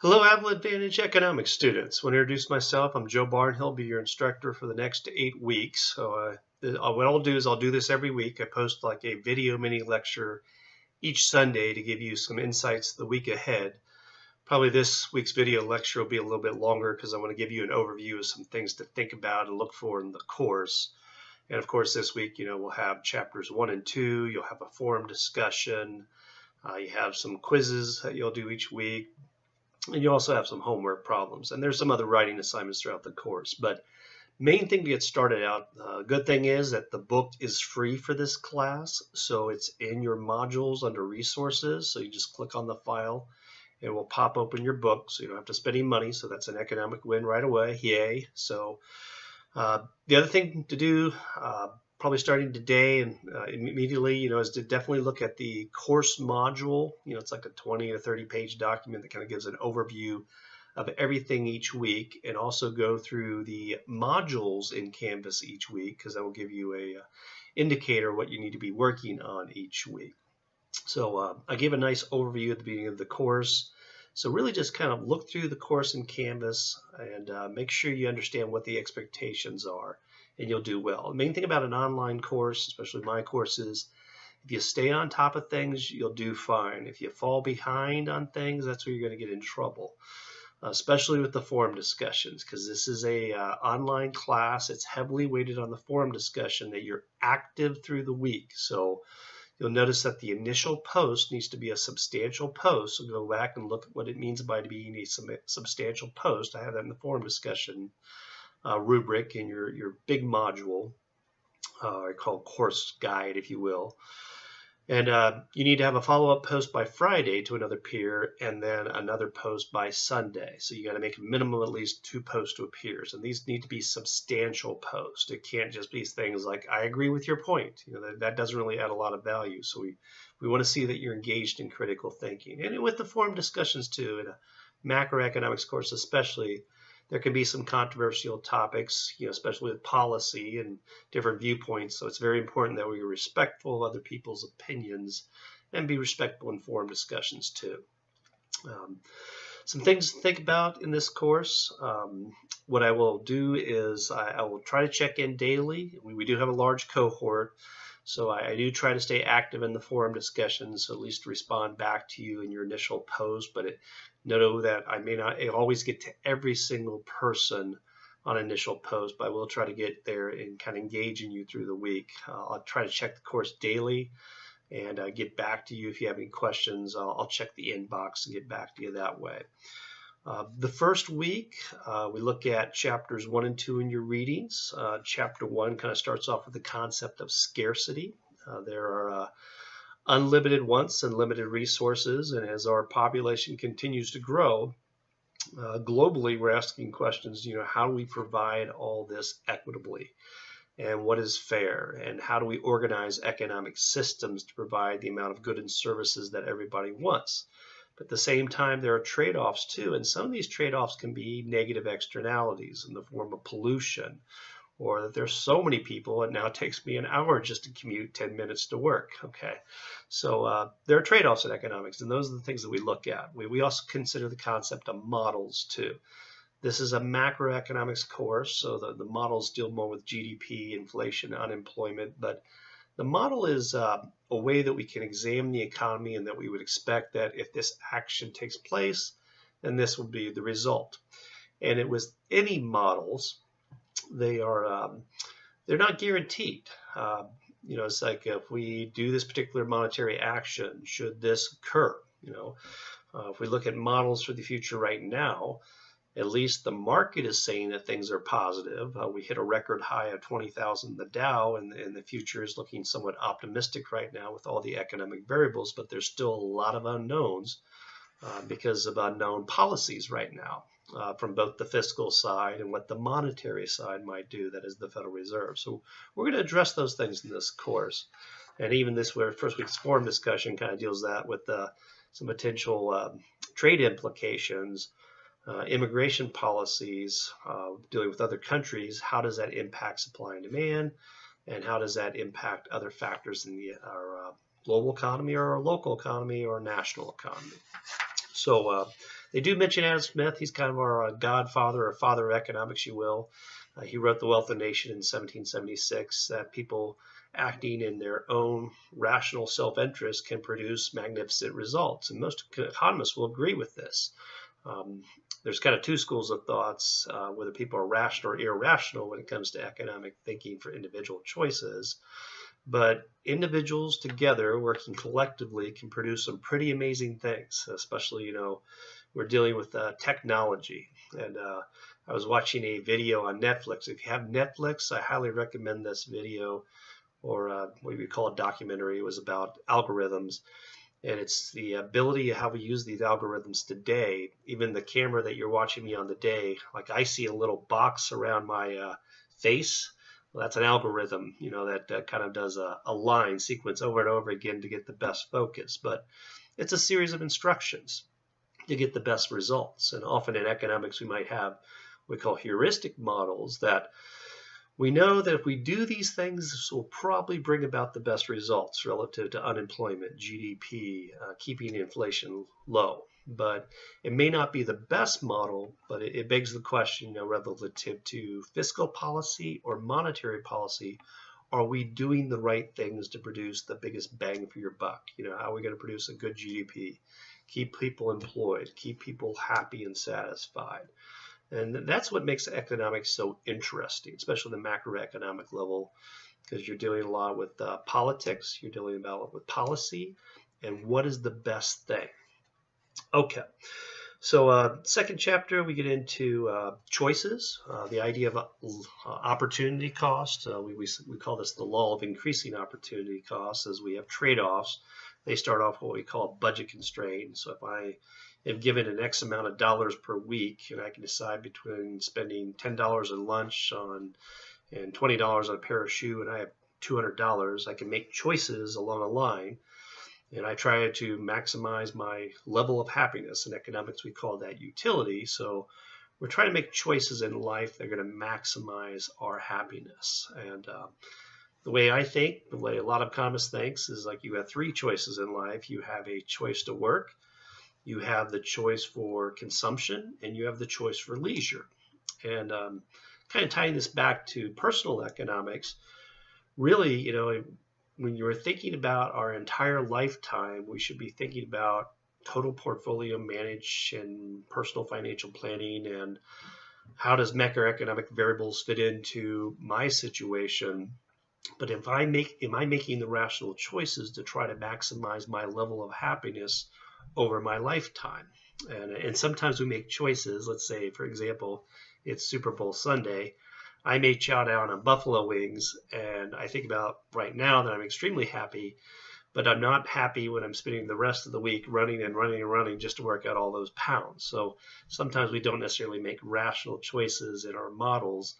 Hello, Avila Advantage Economics students. I want to introduce myself. I'm Joe Barnhill, be your instructor for the next 8 weeks. What I'll do is I'll do this every week. I post like a video mini lecture each Sunday to give you some insights the week ahead. Probably this week's video lecture will be a little bit longer because I want to give you an overview of some things to think about and look for in the course. And of course, this week, we'll have chapters 1 and 2. You'll have a forum discussion. You have some quizzes that you'll do each week. And you also have some homework problems. And there's some other writing assignments throughout the course. But main thing to get started out, good thing is that the book is free for this class. So it's in your modules under resources. So you just click on the file. It will pop open your book. So you don't have to spend any money. So that's an economic win right away. Yay. So the other thing to do, probably starting today and immediately, is to definitely look at the course module. It's like a 20 to 30 page document that kind of gives an overview of everything each week, and also go through the modules in Canvas each week, because that will give you a indicator what you need to be working on each week. So I gave a nice overview at the beginning of the course. So really just kind of look through the course in Canvas and make sure you understand what the expectations are, and you'll do well. The main thing about an online course, especially my courses, if you stay on top of things, you'll do fine. If you fall behind on things, that's where you're going to get in trouble, especially with the forum discussions, because this is a online class. It's heavily weighted on the forum discussion, that you're active through the week. So you'll notice that the initial post needs to be a substantial post. So go back and look at what it means by being a substantial post. I have that in the forum discussion rubric in your big module, I call course guide, if you will. And you need to have a follow-up post by Friday to another peer, and then another post by Sunday. So you got to make a minimum of at least 2 posts to a peers, and these need to be substantial posts. It can't just be things like, I agree with your point. That doesn't really add a lot of value. So we want to see that you're engaged in critical thinking. And with the forum discussions too, in a macroeconomics course especially, there can be some controversial topics, especially with policy and different viewpoints. So it's very important that we are respectful of other people's opinions and be respectful in forum discussions too. Some things to think about in this course. What I will do is I will try to check in daily. We do have a large cohort, so I do try to stay active in the forum discussions, so at least respond back to you in your initial post. But know that I may not always get to every single person on initial post, but I will try to get there and kind of engaging you through the week. I'll try to check the course daily and get back to you if you have any questions. I'll check the inbox and get back to you that way. The first week, we look at chapters 1 and 2 in your readings. Chapter 1 kind of starts off with the concept of scarcity. There are unlimited wants and limited resources, and as our population continues to grow globally, we're asking questions, how do we provide all this equitably, and what is fair, and how do we organize economic systems to provide the amount of goods and services that everybody wants. But at the same time, there are trade-offs too, and some of these trade-offs can be negative externalities in the form of pollution, or that there's so many people it now takes me an hour just to commute 10 minutes to work. Okay, so there are trade-offs in economics, and those are the things that we look at. We also consider the concept of models too. This is a macroeconomics course, so the models deal more with GDP, inflation, unemployment, but the model is a way that we can examine the economy, and that we would expect that if this action takes place, then this will be the result. And with any models, they're not guaranteed. It's like, if we do this particular monetary action, should this occur? If we look at models for the future right now, at least the market is saying that things are positive. We hit a record high of 20,000 in the Dow, and the future is looking somewhat optimistic right now with all the economic variables, but there's still a lot of unknowns because of unknown policies right now. From both the fiscal side and what the monetary side might do, that is the Federal Reserve. So we're going to address those things in this course. And even this first week's forum discussion kind of deals that with some potential trade implications, immigration policies, dealing with other countries. How does that impact supply and demand? And how does that impact other factors in our global economy, or our local economy, or national economy? So They do mention Adam Smith. He's kind of our godfather or father of economics, you will. He wrote The Wealth of the Nation in 1776, that people acting in their own rational self-interest can produce magnificent results. And most economists will agree with this. There's kind of two schools of thoughts, whether people are rational or irrational when it comes to economic thinking for individual choices. But individuals together working collectively can produce some pretty amazing things, especially, we're dealing with technology. And I was watching a video on Netflix. If you have Netflix, I highly recommend this video, or what we call a documentary. It was about algorithms. And it's the ability of how we use these algorithms today. Even the camera that you're watching me on the day, like I see a little box around my face. Well, that's an algorithm, that kind of does a line sequence over and over again to get the best focus. But it's a series of instructions to get the best results. And often in economics, we might have what we call heuristic models that we know that if we do these things, this will probably bring about the best results relative to unemployment, GDP, keeping inflation low. But it may not be the best model, but it begs the question, relative to fiscal policy or monetary policy, are we doing the right things to produce the biggest bang for your buck? How are we going to produce a good GDP, keep people employed, keep people happy and satisfied? And that's what makes economics so interesting, especially the macroeconomic level, because you're dealing a lot with politics, you're dealing a lot with policy, and what is the best thing? Okay, so second chapter, we get into choices, the idea of opportunity cost. We call this the law of increasing opportunity costs, as we have trade-offs. They start off what we call budget constraints. So if I am given an X amount of dollars per week, and I can decide between spending $10 on lunch and $20 on a pair of shoes, and I have $200, I can make choices along a line, and I try to maximize my level of happiness. In economics, we call that utility. So we're trying to make choices in life that are going to maximize our happiness. And the way I think, the way a lot of economists think, is like you have three choices in life. You have a choice to work, you have the choice for consumption, and you have the choice for leisure. And kind of tying this back to personal economics, really, when you're thinking about our entire lifetime, we should be thinking about total portfolio manage and personal financial planning, and how does macroeconomic variables fit into my situation. But am I making the rational choices to try to maximize my level of happiness over my lifetime? And sometimes we make choices. Let's say, for example, it's Super Bowl Sunday. I may chow down on buffalo wings, and I think about right now that I'm extremely happy, but I'm not happy when I'm spending the rest of the week running and running and running just to work out all those pounds. So sometimes we don't necessarily make rational choices in our models.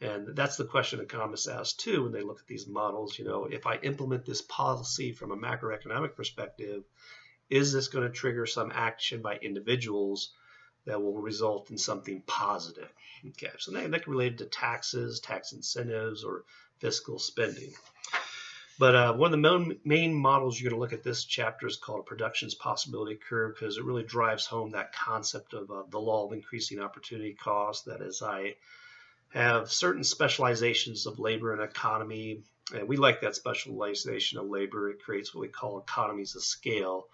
And that's the question economists ask too when they look at these models. If I implement this policy from a macroeconomic perspective, is this going to trigger some action by individuals that will result in something positive? Okay, so that can relate to taxes, tax incentives, or fiscal spending. But one of the main models you're going to look at this chapter is called a productions possibility curve, because it really drives home that concept of the law of increasing opportunity cost. That is, I have certain specializations of labor and economy, and we like that specialization of labor. It creates what we call economies of scale,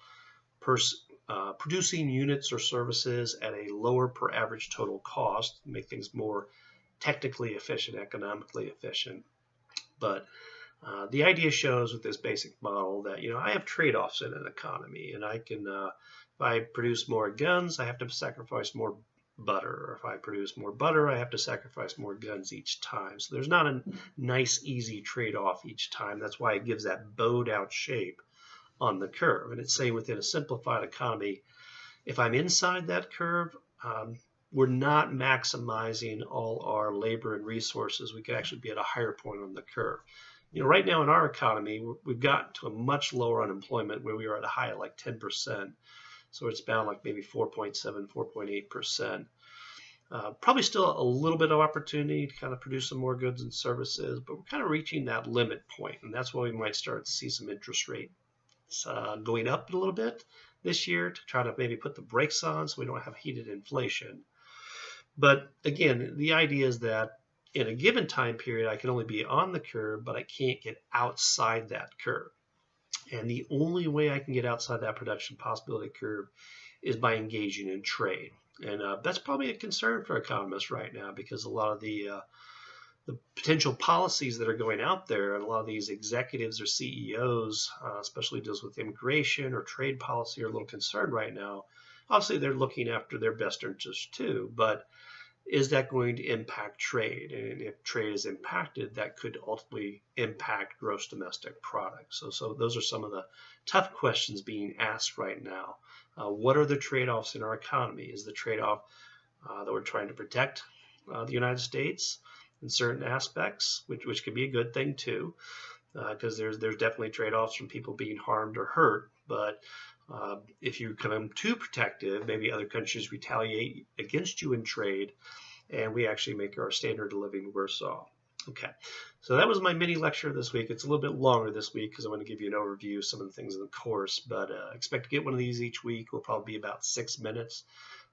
producing units or services at a lower per average total cost, make things more technically efficient, economically efficient. But the idea shows with this basic model that I have trade-offs in an economy, and I can, if I produce more guns, I have to sacrifice more butter, or if I produce more butter, I have to sacrifice more guns each time. So there's not a nice, easy trade-off each time. That's why it gives that bowed-out shape on the curve. And it's saying within a simplified economy, if I'm inside that curve, we're not maximizing all our labor and resources. We could actually be at a higher point on the curve. Right now in our economy, we've gotten to a much lower unemployment, where we are at a high of like 10%. So it's bound like maybe 4.7, 4.8%. Probably still a little bit of opportunity to kind of produce some more goods and services, but we're kind of reaching that limit point, and that's why we might start to see some interest rates going up a little bit, this year to try to maybe put the brakes on so we don't have heated inflation. But again, the idea is that in a given time period, I can only be on the curve, but I can't get outside that curve. And the only way I can get outside that production possibility curve is by engaging in trade. And that's probably a concern for economists right now, because a lot of the potential policies that are going out there, and a lot of these executives or CEOs, especially deals with immigration or trade policy, are a little concerned right now. Obviously, they're looking after their best interests too, but is that going to impact trade? And if trade is impacted, that could ultimately impact gross domestic product. So those are some of the tough questions being asked right now. What are the trade-offs in our economy? Is the trade-off that we're trying to protect the United States in certain aspects, which could be a good thing too, because there's definitely trade-offs from people being harmed or hurt. But if you become too protective, maybe other countries retaliate against you in trade, and we actually make our standard of living worse off. Okay, so that was my mini lecture this week. It's a little bit longer this week because I want to give you an overview of some of the things in the course, but expect to get one of these each week. Will probably be about 6 minutes.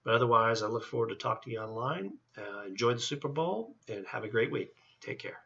But otherwise, I look forward to talking to you online. Enjoy the Super Bowl and have a great week. Take care.